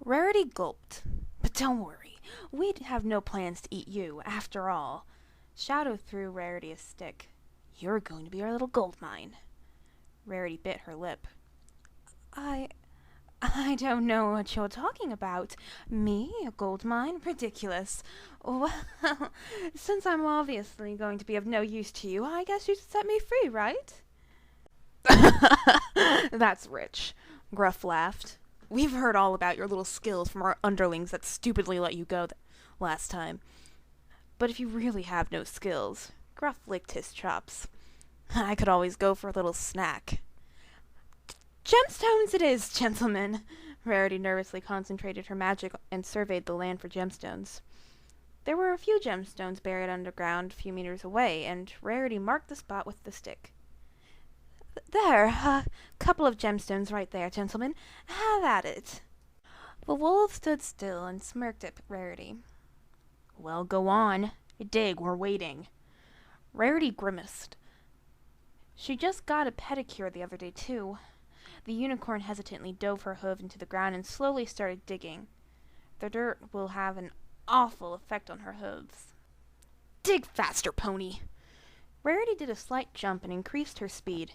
Rarity gulped. But don't worry, we'd have no plans to eat you, after all. Shadow threw Rarity a stick. You're going to be our little gold mine. Rarity bit her lip. I I don't know what you're talking about. Me, a gold mine? Ridiculous. Well, since I'm obviously going to be of no use to you, I guess you should set me free, right? That's rich, Gruff laughed. We've heard all about your little skills from our underlings that stupidly let you go last time. But if you really have no skills, Gruff licked his chops. I could always go for a little snack. Gemstones it is, gentlemen. Rarity nervously concentrated her magic and surveyed the land for gemstones. There were a few gemstones buried underground a few meters away, and Rarity marked the spot with the stick. There, a couple of gemstones right there, gentlemen. Have at it. The wolf stood still and smirked at Rarity. Well, go on. Dig, we're waiting. Rarity grimaced. She just got a pedicure the other day, too. The unicorn hesitantly dove her hoof into the ground and slowly started digging. The dirt will have an awful effect on her hooves. Dig faster, pony! Rarity did a slight jump and increased her speed.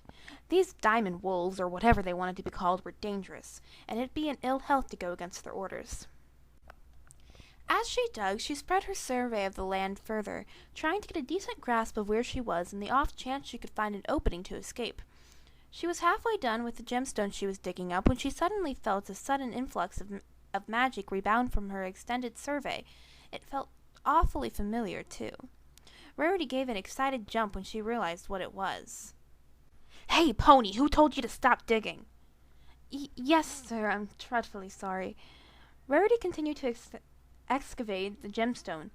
These diamond wolves, or whatever they wanted to be called, were dangerous, and it'd be an ill health to go against their orders. As she dug, she spread her survey of the land further, trying to get a decent grasp of where she was in the off chance she could find an opening to escape. She was halfway done with the gemstone she was digging up when she suddenly felt a sudden influx of magic rebound from her extended survey. It felt awfully familiar, too. Rarity gave an excited jump when she realized what it was. Hey, pony, who told you to stop digging? Yes, sir, I'm dreadfully sorry. Rarity continued to excavate the gemstone.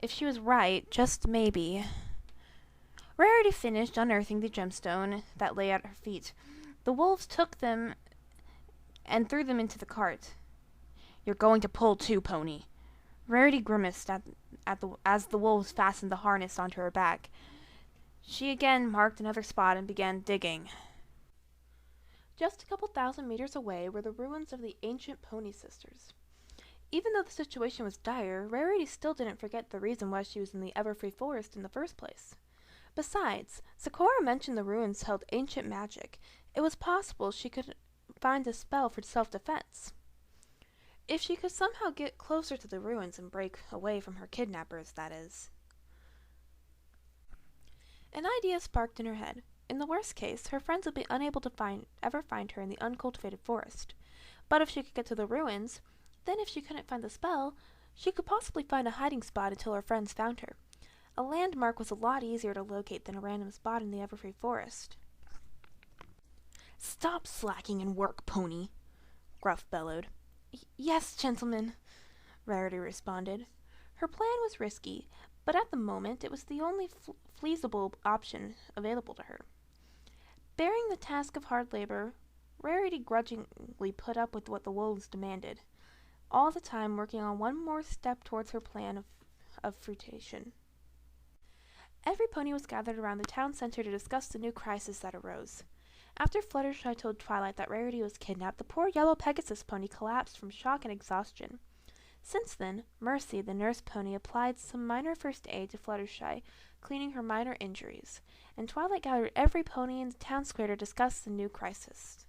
If she was right, just maybe. Rarity finished unearthing the gemstone that lay at her feet. The wolves took them and threw them into the cart. You're going to pull too, pony. Rarity grimaced as the wolves fastened the harness onto her back. She again marked another spot and began digging. Just a couple thousand meters away were the ruins of the ancient Pony Sisters. Even though the situation was dire, Rarity still didn't forget the reason why she was in the Everfree Forest in the first place. Besides, Sakura mentioned the ruins held ancient magic. It was possible she could find a spell for self-defense. If she could somehow get closer to the ruins and break away from her kidnappers, that is. An idea sparked in her head. In the worst case, her friends would be unable to ever find her in the uncultivated forest. But if she could get to the ruins, then if she couldn't find the spell, she could possibly find a hiding spot until her friends found her. A landmark was a lot easier to locate than a random spot in the Everfree Forest. Stop slacking and work, pony, Gruff bellowed. Yes, gentlemen, Rarity responded. Her plan was risky, but at the moment it was the only feasible option available to her. Bearing the task of hard labor, Rarity grudgingly put up with what the wolves demanded, all the time working on one more step towards her plan of fruition. Every pony was gathered around the town center to discuss the new crisis that arose. After Fluttershy told Twilight that Rarity was kidnapped, the poor yellow Pegasus pony collapsed from shock and exhaustion. Since then, Mercy, the nurse pony, applied some minor first aid to Fluttershy, cleaning her minor injuries, and Twilight gathered every pony in the town square to discuss the new crisis.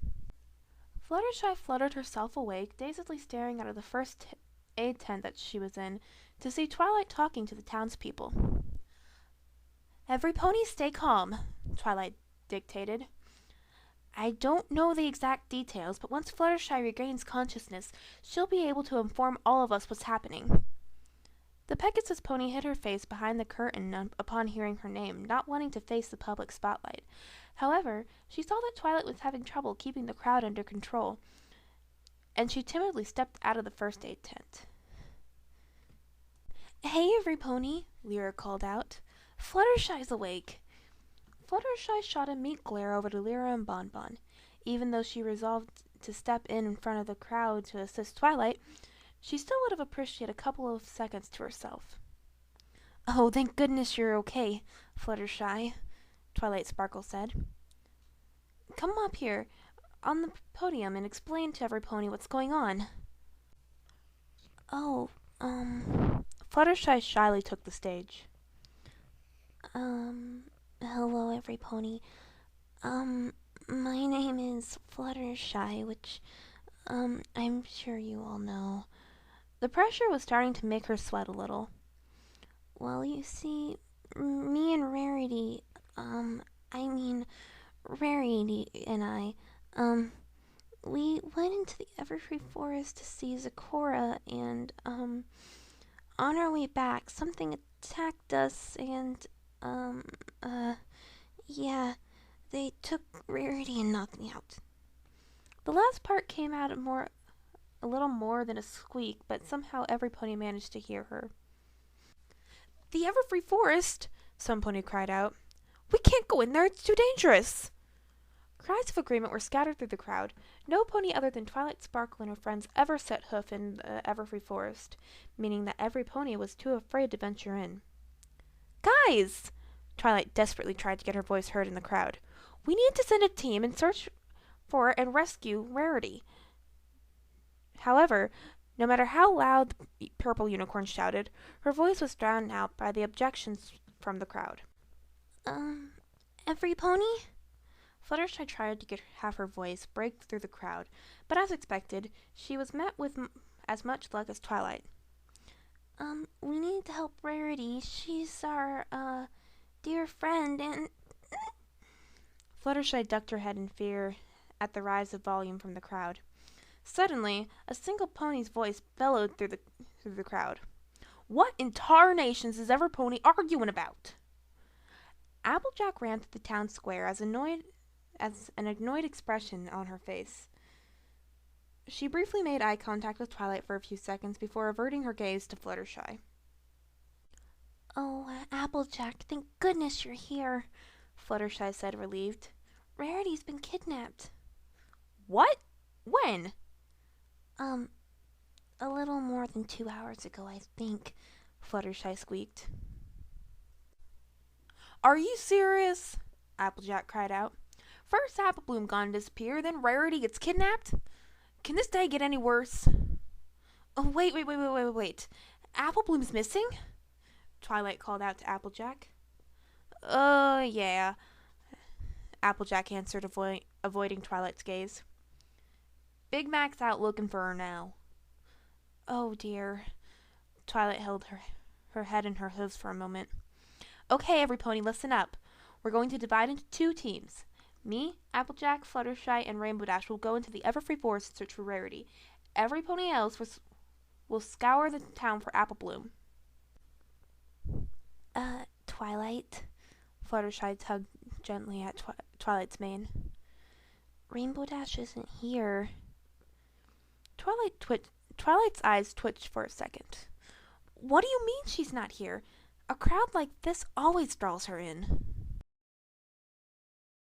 Fluttershy fluttered herself awake, dazedly staring out of the first aid tent that she was in, to see Twilight talking to the townspeople. Every pony stay calm, Twilight dictated. I don't know the exact details, but once Fluttershy regains consciousness, she'll be able to inform all of us what's happening. The Pegasus pony hid her face behind the curtain upon hearing her name, not wanting to face the public spotlight. However, she saw that Twilight was having trouble keeping the crowd under control, and she timidly stepped out of the first aid tent. Hey, every pony, Lyra called out. Fluttershy's awake. Fluttershy shot a meek glare over to Lyra and Bonbon. Even though she resolved to step in front of the crowd to assist Twilight, she still would have appreciated a couple of seconds to herself. Oh, thank goodness you're okay, Fluttershy, Twilight Sparkle said. Come up here on the podium and explain to every pony what's going on. Oh, Fluttershy shyly took the stage. Hello, every pony. My name is Fluttershy, which, I'm sure you all know. The pressure was starting to make her sweat a little. Well, you see, me and Rarity, I mean, Rarity and I, we went into the Everfree Forest to see Zecora, and, on our way back, something attacked us, and, yeah, they took Rarity and knocked me out. The last part came out a little more than a squeak, but somehow every pony managed to hear her. The Everfree Forest! Some pony cried out. We can't go in there, it's too dangerous! Cries of agreement were scattered through the crowd. No pony other than Twilight Sparkle and her friends ever set hoof in the Everfree Forest, meaning that every pony was too afraid to venture in. Guys! Twilight desperately tried to get her voice heard in the crowd. We need to send a team and search for and rescue Rarity. However, no matter how loud the purple unicorn shouted, her voice was drowned out by the objections from the crowd. Every pony? Fluttershy tried to have her voice break through the crowd, but as expected, she was met with as much luck as Twilight. We need to help Rarity. She's our, dear friend, and... Fluttershy ducked her head in fear at the rise of volume from the crowd. Suddenly, a single pony's voice bellowed through the crowd. What in tarnations is every pony arguing about? Applejack ran through the town square as an annoyed expression on her face. She briefly made eye contact with Twilight for a few seconds before averting her gaze to Fluttershy. Oh, Applejack, thank goodness you're here, Fluttershy said, relieved. Rarity's been kidnapped. What? When? A little more than 2 hours ago, I think, Fluttershy squeaked. Are you serious? Applejack cried out. First Applebloom gone disappear, then Rarity gets kidnapped? Can this day get any worse? Oh, wait. Applebloom's missing? Twilight called out to Applejack. Yeah, Applejack answered, avoiding Twilight's gaze. Big Mac's out looking for her now. Oh, dear. Twilight held her head in her hooves for a moment. Okay, every pony, listen up. We're going to divide into 2 teams. Me, Applejack, Fluttershy, and Rainbow Dash will go into the Everfree Forest to search for Rarity. Every pony else will scour the town for Applebloom. Twilight? Fluttershy tugged gently at Twilight's mane. Rainbow Dash isn't here. Twilight's eyes twitched for a second. What do you mean she's not here? A crowd like this always draws her in.